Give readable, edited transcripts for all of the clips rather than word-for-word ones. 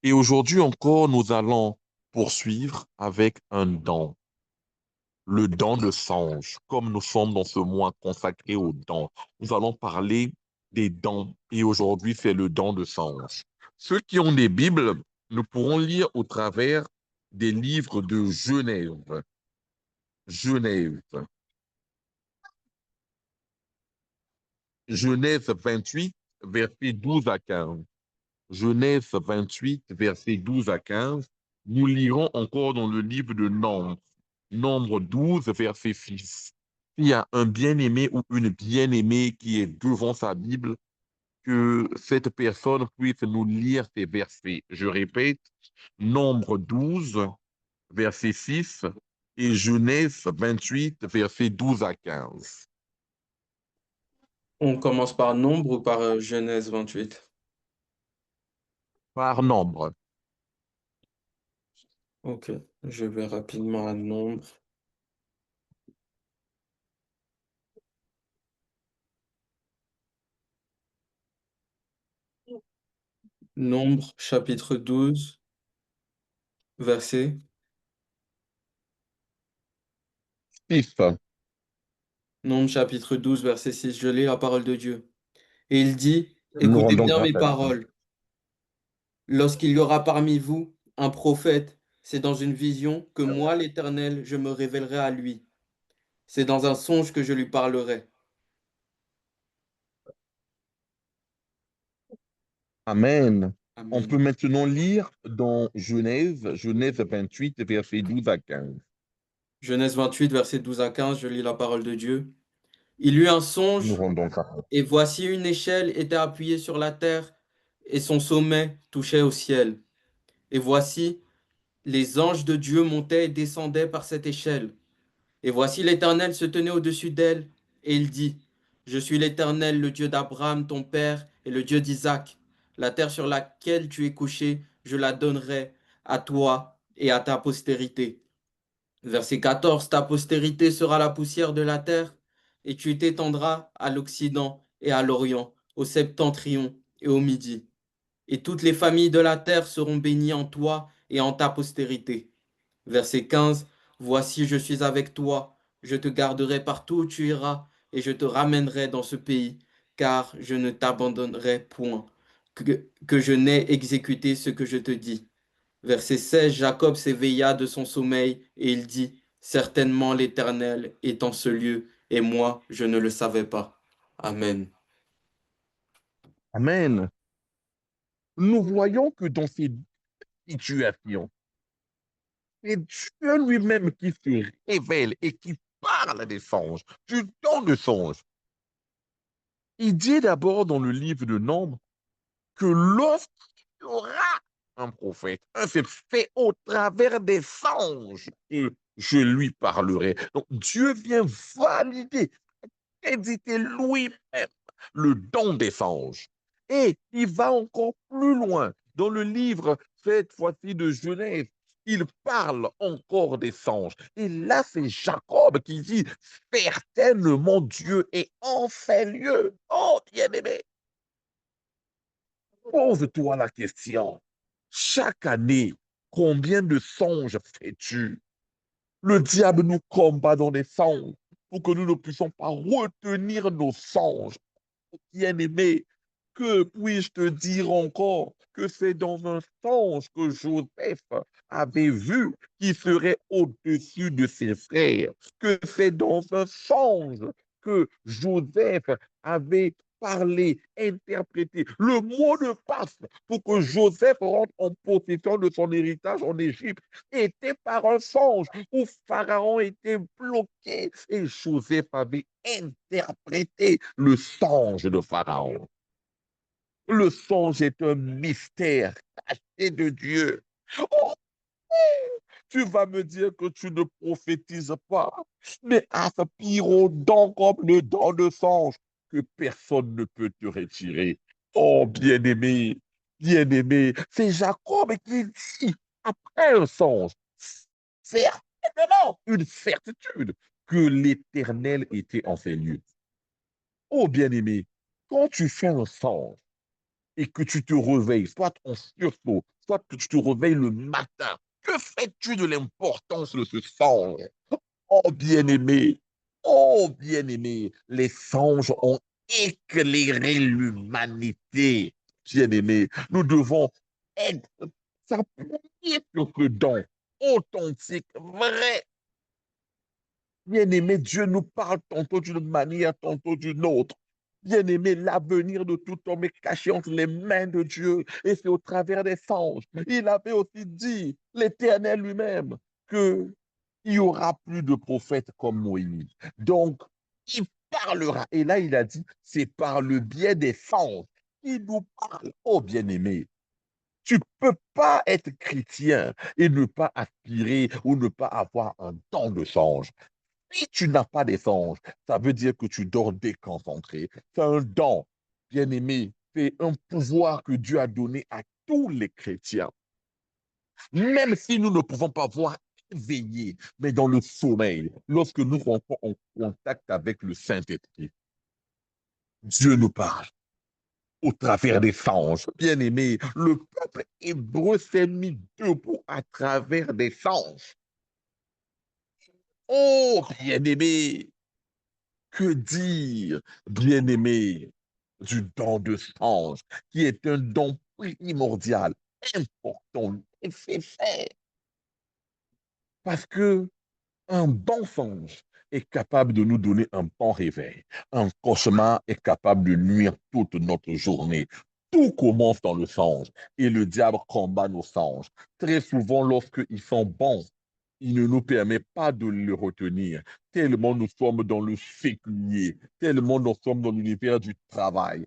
Et aujourd'hui encore, nous allons poursuivre avec un don, le don de songe. Comme nous sommes dans ce mois consacré aux dons, nous allons parler des dons. Et aujourd'hui, c'est le don de songe. Ceux qui ont des Bibles, nous pourrons lire au travers des livres de Genève. Genève. Genèse 28, versets 12 à 15. Genèse 28, versets 12 à 15. Nous lirons encore dans le livre de Nombres, Nombre 12, verset 6. Il y a un bien-aimé ou une bien-aimée qui est devant sa Bible, que cette personne puisse nous lire ces versets. Je répète, Nombre 12, verset 6 et Genèse 28, verset 12 à 15. On commence par Nombre ou par Genèse 28. Par nombre. Ok, je vais rapidement à Nombre. Nombre, chapitre 12, verset. 6. Nombre, chapitre 12, verset 6. Je lis la parole de Dieu. Et il dit, Nous écoutez rendons bien grâce mes à Dieu. paroles. Lorsqu'il y aura parmi vous un prophète, c'est dans une vision que moi, l'Éternel, je me révélerai à lui. C'est dans un songe que je lui parlerai. Amen. On peut Amen. maintenant lire dans Genèse 28, versets 12 à 15. Genèse 28, verset 12 à 15, je lis la parole de Dieu. Il eut un Nous songe, rendons grâce. et voici une échelle était appuyée sur la terre, et son sommet touchait au ciel. Et voici, les anges de Dieu montaient et descendaient par cette échelle. Et voici l'Éternel se tenait au-dessus d'elle, et il dit, je suis l'Éternel, le Dieu d'Abraham, ton père, et le Dieu d'Isaac. La terre sur laquelle tu es couché, je la donnerai à toi et à ta postérité. Verset 14, ta postérité sera la poussière de la terre, et tu t'étendras à l'Occident et à l'Orient, au septentrion et au Midi. Et toutes les familles de la terre seront bénies en toi et en ta postérité. Verset 15, voici, je suis avec toi, je te garderai partout où tu iras, et je te ramènerai dans ce pays, car je ne t'abandonnerai point, que je n'ai exécuté ce que je te dis. Verset 16, Jacob s'éveilla de son sommeil et il dit, certainement l'Éternel est en ce lieu, et moi, je ne le savais pas. Amen. Amen. Nous voyons que dans ces situations, c'est Dieu lui-même qui se révèle et qui parle des songes, du don de songes. Il dit d'abord dans le livre de Nombres que lorsqu'il y aura un prophète, c'est fait au travers des songes que je lui parlerai. Donc Dieu vient valider, éditer lui-même le don des songes. Et il va encore plus loin. Dans le livre, cette fois-ci de Genèse, il parle encore des songes. Et là, c'est Jacob qui dit, certainement Dieu est en ces lieux. Oh, bien-aimé, pose-toi la question. Chaque année, combien de songes fais-tu? Le diable nous combat dans des songes pour que nous ne puissions pas retenir nos songes. Bien-aimé, que puis-je te dire encore que c'est dans un songe que Joseph avait vu qui serait au-dessus de ses frères, que c'est dans un songe que Joseph avait parlé, interprété. Le mot de passe pour que Joseph rentre en possession de son héritage en Égypte était par un songe où Pharaon était bloqué et Joseph avait interprété le songe de Pharaon. Le songe est un mystère caché de Dieu. Oh, tu vas me dire que tu ne prophétises pas, mais aspirons donc comme le don de songe que personne ne peut te retirer. Oh, bien-aimé, c'est Jacob qui dit, après un songe, certainement une certitude que l'Éternel était en ces lieux. Oh, bien-aimé, quand tu fais un songe et que tu te réveilles, soit en sursaut, soit que tu te réveilles le matin, que fais-tu de l'importance de ce songe? Oh bien-aimé, les songes ont éclairé l'humanité. Bien-aimé, nous devons être, s'appuyer sur ce don authentique, vrai. Bien-aimé, Dieu nous parle tantôt d'une manière, tantôt d'une autre. Bien-aimé, l'avenir de tout homme est caché entre les mains de Dieu et c'est au travers des songes. Il avait aussi dit, l'Éternel lui-même, que il y aura plus de prophètes comme Moïse. Donc, il parlera. Et là, il a dit, c'est par le biais des songes qu'il nous parle. Oh, bien-aimé, tu ne peux pas être chrétien et ne pas aspirer ou ne pas avoir un don de songe. Si tu n'as pas des songes, ça veut dire que tu dors déconcentré. C'est un don, bien-aimé. C'est un pouvoir que Dieu a donné à tous les chrétiens. Même si nous ne pouvons pas voir éveillé, mais dans le sommeil, lorsque nous rentrons en contact avec le Saint-Esprit, Dieu nous parle au travers des songes. Bien-aimé, le peuple hébreu s'est mis debout à travers des songes. Oh, bien-aimé, que dire, bien-aimé, du don de songe, qui est un don primordial, important, nécessaire, parce que un bon songe est capable de nous donner un bon réveil. Un cauchemar est capable de nuire toute notre journée. Tout commence dans le songe et le diable combat nos songes. Très souvent, lorsqu'ils sont bons, il ne nous permet pas de le retenir, tellement nous sommes dans le séculier, tellement nous sommes dans l'univers du travail,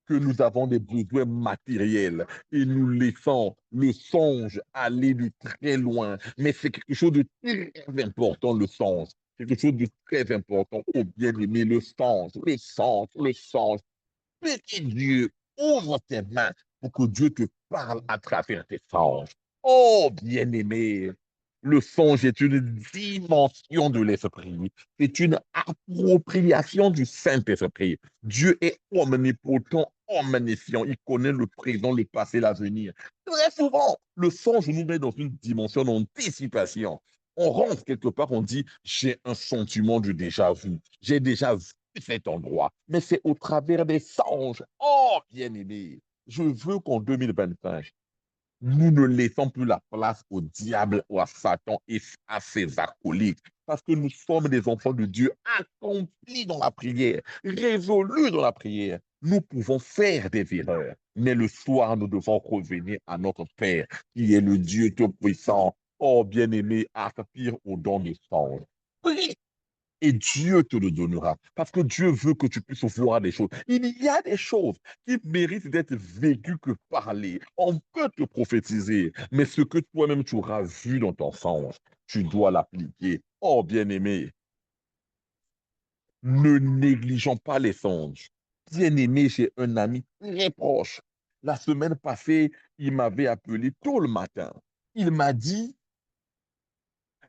que nous avons des besoins matériels et nous laissons le songe aller de très loin. Mais c'est quelque chose de très important, le songe. Quelque chose de très important. Oh bien-aimé, le songe, le songe, le songe. Petit Dieu, ouvre tes mains pour que Dieu te parle à travers tes songes. Oh, bien-aimé, le songe est une dimension de l'esprit. C'est une appropriation du Saint-Esprit. Dieu est omnipotent, omniscient. Il connaît le présent, le passé, l'avenir. Très souvent, le songe nous met dans une dimension d'anticipation. On rentre quelque part, on dit, j'ai un sentiment du déjà vu. J'ai déjà vu cet endroit, mais c'est au travers des songes. Oh, bien-aimé, je veux qu'en 2025, nous ne laissons plus la place au diable ou à Satan et à ses acolytes, parce que nous sommes des enfants de Dieu accomplis dans la prière, résolus dans la prière. Nous pouvons faire des erreurs, mais le soir, nous devons revenir à notre Père, qui est le Dieu Tout-Puissant. Oh, bien-aimé, aspire au don de songe. Prie et Dieu te le donnera. Parce que Dieu veut que tu puisses voir des choses. Il y a des choses qui méritent d'être vécues que parler. On peut te prophétiser, mais ce que toi-même tu auras vu dans ton songe, tu dois l'appliquer. Oh, bien-aimé, ne négligeons pas les songes. Bien-aimé, j'ai un ami très proche. La semaine passée, il m'avait appelé tôt le matin. Il m'a dit,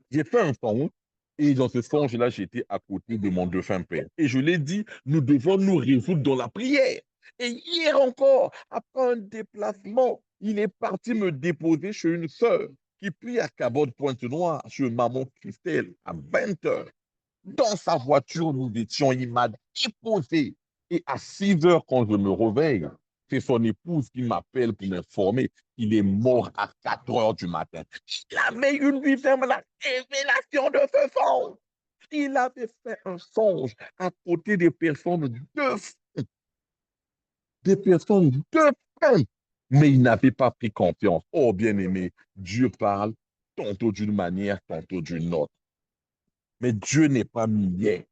j'ai fait un songe et dans ce songe-là, j'étais à côté de mon défunt père. Et je l'ai dit, nous devons nous résoudre dans la prière. Et hier encore, après un déplacement, il est parti me déposer chez une sœur qui prie à Cabot-Pointe-Noire, chez maman Christelle, à 20 heures. Dans sa voiture, nous étions, il m'a déposé. Et à 6 heures, quand je me réveille, c'est son épouse qui m'appelle pour m'informer qu'il est mort à 4 heures du matin. Il avait une vision, la révélation de ce songe. Il avait fait un songe à côté des personnes de faim, mais il n'avait pas pris confiance. Oh, bien-aimé, Dieu parle tantôt d'une manière, tantôt d'une autre. Mais Dieu n'est pas muet.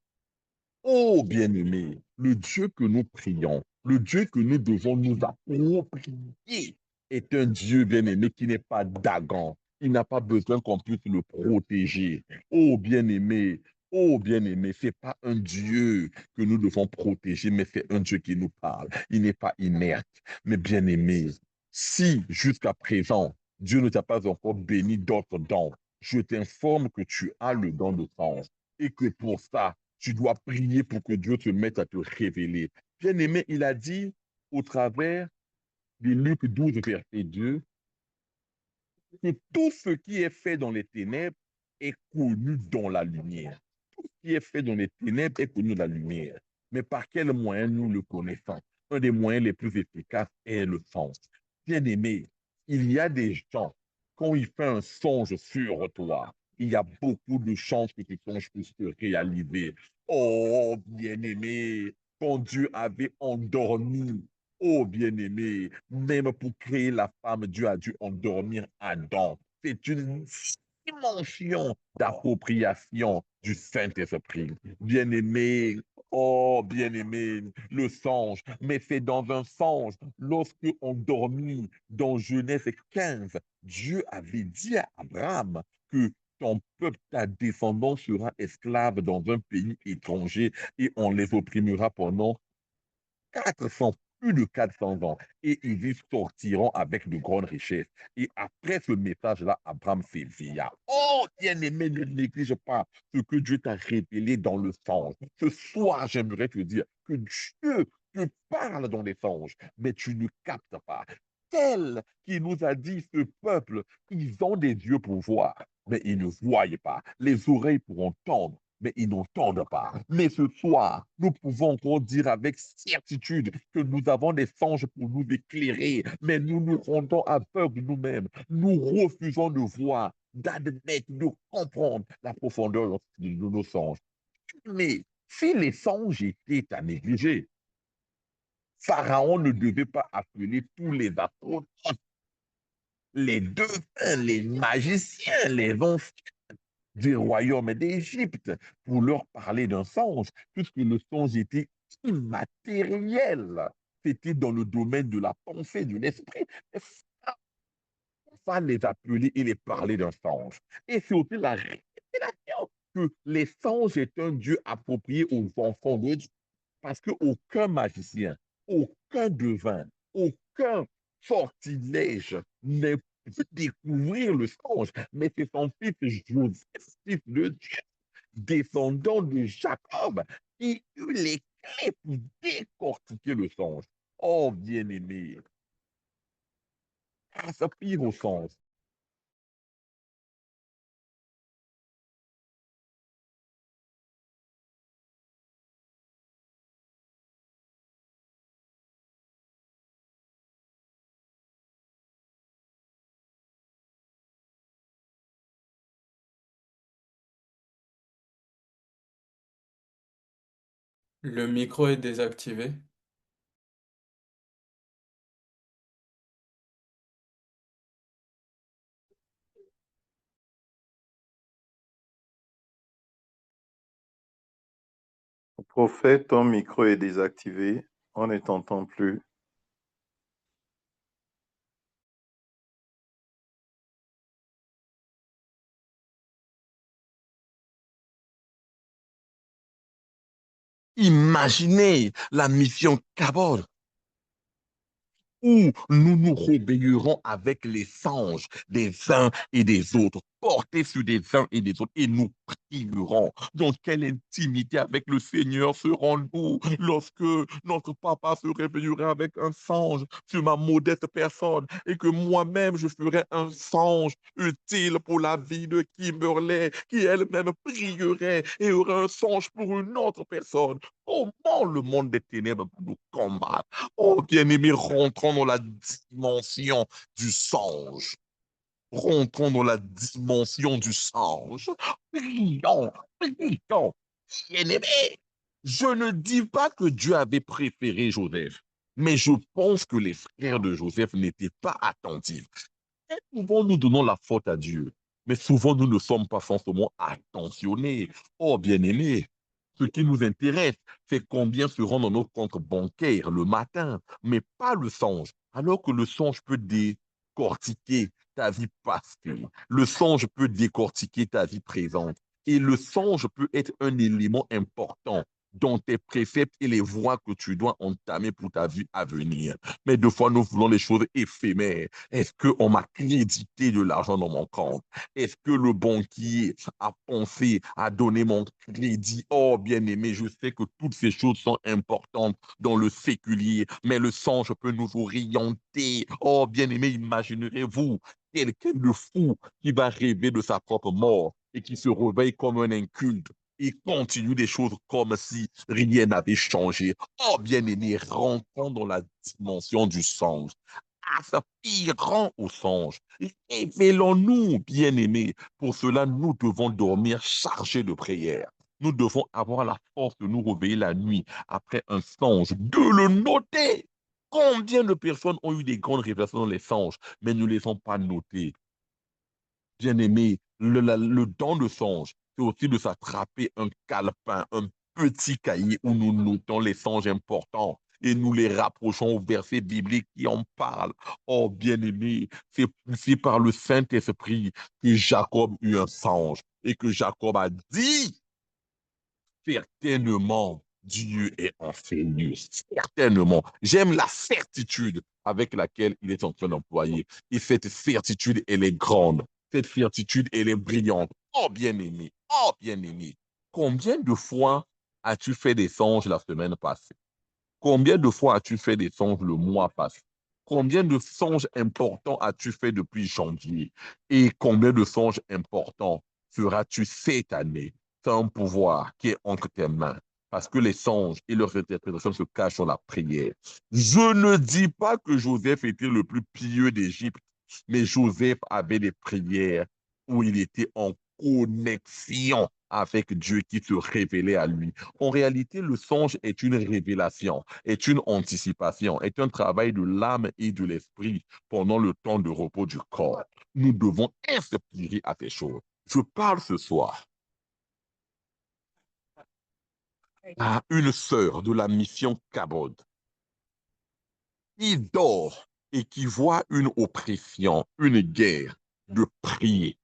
Oh, bien-aimé, le Dieu que nous prions, le Dieu que nous devons nous approprier est un Dieu, bien-aimé, qui n'est pas d'agent. Il n'a pas besoin qu'on puisse le protéger. Oh, bien-aimé, ce n'est pas un Dieu que nous devons protéger, mais c'est un Dieu qui nous parle. Il n'est pas inerte. Mais bien-aimé, si jusqu'à présent, Dieu ne t'a pas encore béni d'autres dons, je t'informe que tu as le don de sens et que pour ça, tu dois prier pour que Dieu te mette à te révéler. Bien-aimé, il a dit au travers de Luc 12, verset 2, que tout ce qui est fait dans les ténèbres est connu dans la lumière. Tout ce qui est fait dans les ténèbres est connu dans la lumière. Mais par quel moyen nous le connaissons? Un des moyens les plus efficaces est le songe. Bien aimé, il y a des gens, quand ils font un songe sur toi, il y a beaucoup de chances que ce songe puisse se réaliser. Oh, bien aimé, quand Dieu avait endormi oh bien-aimé, même pour créer la femme, Dieu a dû endormir Adam. C'est une dimension d'appropriation du Saint-Esprit. Bien-aimé, oh bien-aimé, le songe. Mais c'est dans un songe, lorsque on dormit dans Genèse 15, Dieu avait dit à Abraham que ton peuple, ta descendance sera esclave dans un pays étranger et on les opprimera pendant 400, plus de 400 ans. Et ils y sortiront avec de grandes richesses. Et après ce message-là, Abraham s'éveilla. Oh, bien-aimé, ne néglige pas ce que Dieu t'a révélé dans le songe. Ce soir, j'aimerais te dire que Dieu te parle dans les songes, mais tu ne captes pas. Tel qui nous a dit ce peuple, ils ont des yeux pour voir, mais ils ne voient pas. Les oreilles pour entendre, mais ils n'entendent pas. Mais ce soir, nous pouvons encore dire avec certitude que nous avons des songes pour nous éclairer, mais nous nous rendons aveugles nous-mêmes. Nous refusons de voir, d'admettre, de comprendre la profondeur de nos songes. Mais si les songes étaient à négliger, Pharaon ne devait pas appeler tous les apôtres, les devins, les magiciens, les enfants du royaume d'Égypte pour leur parler d'un songe, puisque le songe était immatériel. C'était dans le domaine de la pensée, de l'esprit. Il va les appeler et les parler d'un songe. Et c'est aussi la révélation que les songes est un Dieu approprié aux enfants de Dieu. Parce qu'aucun magicien, aucun devin, aucun sortilège ne peut découvrir le songe, mais c'est son fils Joseph, fils de Dieu, descendant de Jacob, qui eut les clés pour décortiquer le songe. Oh, bien-aimé, aspire au songe. Le micro est désactivé. Prophète, ton micro est désactivé. On ne t'entend plus. Imaginez la mission Cabot où nous nous rébellerons avec les songes des uns et des autres, portés sur des uns et des autres, et nous prierons. Dans quelle intimité avec le Seigneur serons-nous lorsque notre papa se réveillera avec un songe sur ma modeste personne et que moi-même je ferai un songe utile pour la vie de Kimberley, qui elle-même prierait et aurait un songe pour une autre personne. Comment le monde des ténèbres va nous combattre? Oh, bien-aimé, rentrons dans la dimension du songe. Rentrons dans la dimension du songe. Prions, prions. Bien-aimé, je ne dis pas que Dieu avait préféré Joseph, mais je pense que les frères de Joseph n'étaient pas attentifs. Et souvent, nous donnons la faute à Dieu, mais souvent, nous ne sommes pas forcément attentionnés. Oh, bien-aimé, ce qui nous intéresse, c'est combien seront dans notre compte bancaire le matin, mais pas le songe. Alors que le songe peut décortiquer ta vie passée. Le songe peut décortiquer ta vie présente. Et le songe peut être un élément important dans tes préceptes et les voies que tu dois entamer pour ta vie à venir. Mais deux fois, nous voulons les choses éphémères. Est-ce qu'on m'a crédité de l'argent dans mon compte? Est-ce que le banquier a pensé à donner mon crédit? Oh, bien-aimé, je sais que toutes ces choses sont importantes dans le séculier, mais le songe peut nous orienter. Oh, bien-aimé, imaginerez-vous quelqu'un de fou qui va rêver de sa propre mort et qui se réveille comme un inculte et continue des choses comme si rien n'avait changé. Oh, bien-aimé, rentrons dans la dimension du songe. Aspirons au songe. Révélons-nous, bien-aimés. Pour cela, nous devons dormir chargés de prières. Nous devons avoir la force de nous réveiller la nuit après un songe, de le noter. Combien de personnes ont eu des grandes révélations dans les songes, mais ne les ont pas notées? Bien-aimé, le don de songe, c'est aussi de s'attraper un calepin, un petit cahier où nous notons les songes importants et nous les rapprochons aux versets bibliques qui en parlent. Oh, bien-aimé, c'est poussé par le Saint-Esprit que Jacob eut un songe et que Jacob a dit, certainement, Dieu est enseigneur. Certainement. J'aime la certitude avec laquelle il est en train d'employer. Et cette certitude, elle est grande. Cette certitude, elle est brillante. Oh, bien-aimé. Oh, bien-aimé. Combien de fois as-tu fait des songes la semaine passée? Combien de fois as-tu fait des songes le mois passé? Combien de songes importants as-tu fait depuis janvier? Et combien de songes importants feras-tu cette année? C'est un pouvoir qui est entre tes mains. Parce que les songes et leurs interprétations se cachent dans la prière. Je ne dis pas que Joseph était le plus pieux d'Égypte, mais Joseph avait des prières où il était en connexion avec Dieu qui se révélait à lui. En réalité, le songe est une révélation, est une anticipation, est un travail de l'âme et de l'esprit pendant le temps de repos du corps. Nous devons inspirer à ces choses. Je parle ce soir à une sœur de la mission Kabod qui dort et qui voit une oppression, une guerre, de prier.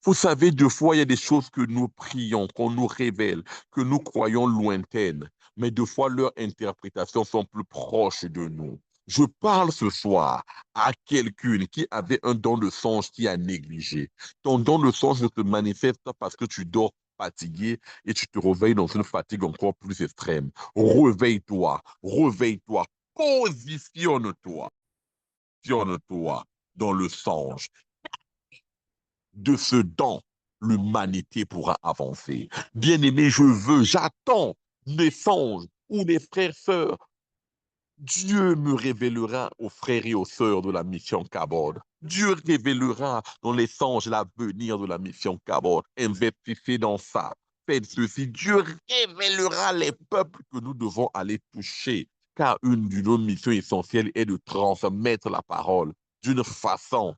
Vous savez, deux fois, il y a des choses que nous prions, qu'on nous révèle, que nous croyons lointaines, mais deux fois, leurs interprétations sont plus proches de nous. Je parle ce soir à quelqu'un qui avait un don de songe qui a négligé. Ton don de songe ne se manifeste pas parce que tu dors fatigué et tu te réveilles dans une fatigue encore plus extrême. Réveille-toi, réveille-toi, positionne-toi, positionne-toi dans le songe de ce don, l'humanité pourra avancer. Bien-aimé, je veux, j'attends mes songes ou mes frères, sœurs. Dieu me révélera aux frères et aux sœurs de la mission Kabod. Dieu révélera dans les songes l'avenir de la mission Kabod. Investissez dans ça. Faites ceci. Dieu révélera les peuples que nous devons aller toucher. Car une de nos missions essentielles est de transmettre la parole d'une façon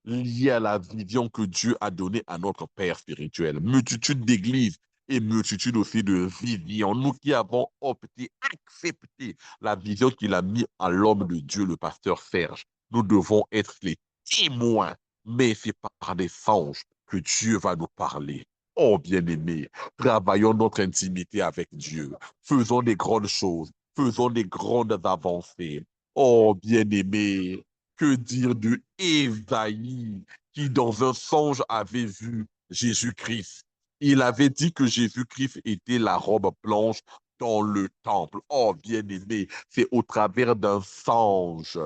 liée à la vision que Dieu a donnée à notre Père spirituel. Multitude d'églises et multitude aussi de visions. Nous qui avons opté, accepté la vision qu'il a mise à l'homme de Dieu, le pasteur Serge. Nous devons être les témoins, mais c'est par des songes que Dieu va nous parler. Oh, bien-aimé, travaillons notre intimité avec Dieu. Faisons des grandes choses. Faisons des grandes avancées. Oh, bien-aimé, que dire de Ésaïe qui, dans un songe, avait vu Jésus-Christ. Il avait dit que Jésus-Christ était la robe blanche dans le temple. Oh, bien-aimé, c'est au travers d'un songe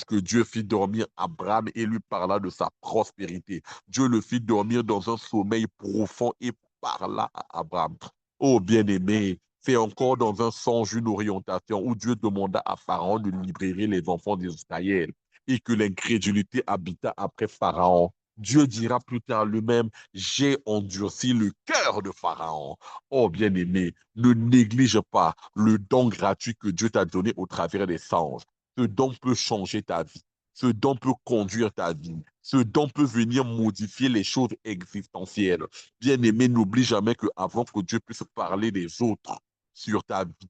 que Dieu fit dormir Abraham et lui parla de sa prospérité. Dieu le fit dormir dans un sommeil profond et parla à Abraham. Oh, bien-aimé, c'est encore dans un songe une orientation où Dieu demanda à Pharaon de libérer les enfants d'Israël et que l'incrédulité habita après Pharaon. Dieu dira plus tard lui-même, j'ai endurci le cœur de Pharaon. Oh, bien-aimé, ne néglige pas le don gratuit que Dieu t'a donné au travers des songes. Ce don peut changer ta vie. Ce don peut conduire ta vie. Ce don peut venir modifier les choses existentielles. Bien-aimé, n'oublie jamais qu'avant que Dieu puisse parler des autres sur ta vie,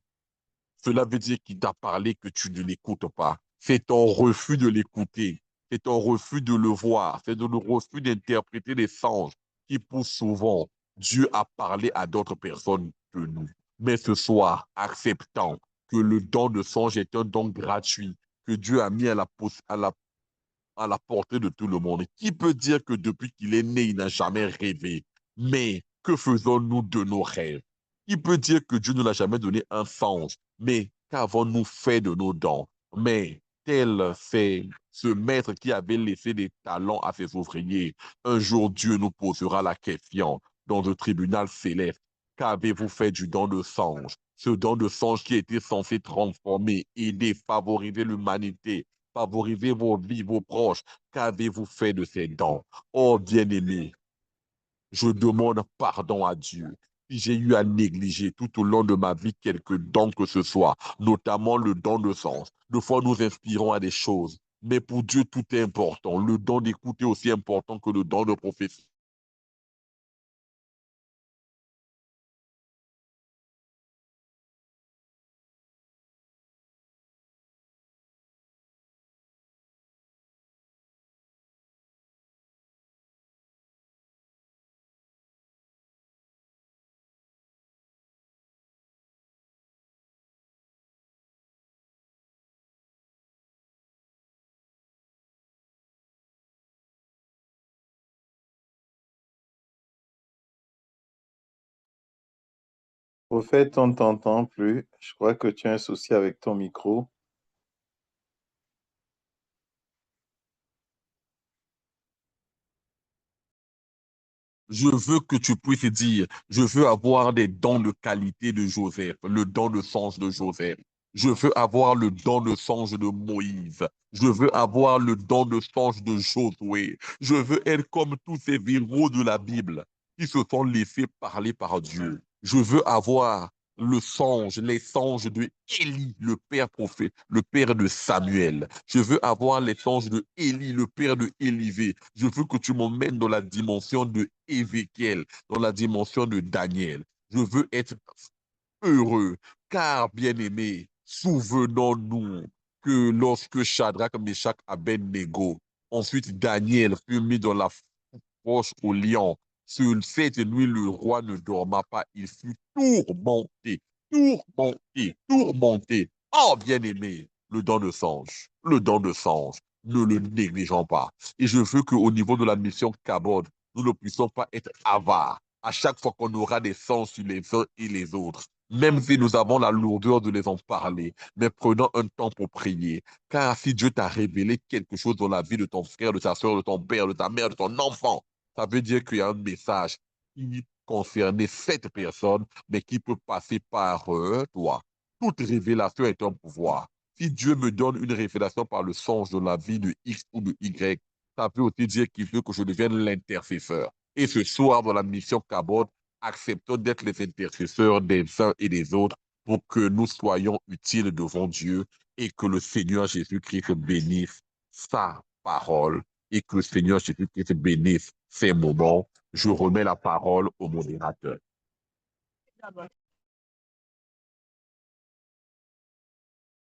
cela veut dire qu'il t'a parlé que tu ne l'écoutes pas. C'est ton refus de l'écouter. C'est ton refus de le voir. C'est le refus d'interpréter les songes qui poussent souvent Dieu à parler à d'autres personnes que nous. Mais ce soir, acceptant que le don de songe est un don gratuit que Dieu a mis à la portée de tout le monde. Qui peut dire que depuis qu'il est né, il n'a jamais rêvé? Mais que faisons-nous de nos rêves? Qui peut dire que Dieu ne l'a jamais donné un songe? Mais qu'avons-nous fait de nos dons? Mais tel c'est ce maître qui avait laissé des talents à ses ouvriers. Un jour, Dieu nous posera la question dans le tribunal céleste. Qu'avez-vous fait du don de songe? Ce don de songe qui était censé transformer, aider, favoriser l'humanité, favoriser vos vies, vos proches. Qu'avez-vous fait de ces dons? Oh, bien-aimé, je demande pardon à Dieu si j'ai eu à négliger tout au long de ma vie quelques dons que ce soit, notamment le don de sens. Des fois, nous inspirons à des choses, mais pour Dieu, tout est important. Le don d'écoute est aussi important que le don de prophétie. Prophète, on ne t'entend plus. Je crois que tu as un souci avec ton micro. Je veux que tu puisses dire, je veux avoir des dons de qualité de Joseph, le don de songe de Joseph. Je veux avoir le don de songe de Moïse. Je veux avoir le don de songe de Josué. Je veux être comme tous ces héros de la Bible qui se sont laissés parler par Dieu. Je veux avoir le songe, les songes de Élie, le père prophète, le père de Samuel. Je veux avoir les songes de Élie, le père de Élisée. Je veux que tu m'emmènes dans la dimension de Ézéchiel, dans la dimension de Daniel. Je veux être heureux, car bien-aimés, souvenons-nous que lorsque Shadrach, Meshach, Abednego, ensuite Daniel fut mis dans la roche au lion. Sur cette nuit, le roi ne dorma pas. Il fut tourmenté, tourmenté, tourmenté. Oh, bien-aimé, le don de songe, le don de songe, ne le négligeons pas. Et je veux qu'au niveau de la mission Kabod, nous ne puissions pas être avares à chaque fois qu'on aura des songes sur les uns et les autres. Même si nous avons la lourdeur de les en parler, mais prenons un temps pour prier. Car si Dieu t'a révélé quelque chose dans la vie de ton frère, de ta soeur, de ton père, de ta mère, de ton enfant, ça veut dire qu'il y a un message qui concernait cette personne, mais qui peut passer par toi. Toute révélation est un pouvoir. Si Dieu me donne une révélation par le songe de la vie de X ou de Y, ça veut aussi dire qu'il veut que je devienne l'intercesseur. Et ce soir, dans la mission Cabot, acceptons d'être les intercesseurs des uns et des autres pour que nous soyons utiles devant Dieu et que le Seigneur Jésus-Christ bénisse sa parole et que le Seigneur Jésus-Christ bénisse ces moments. Je remets la parole au modérateur.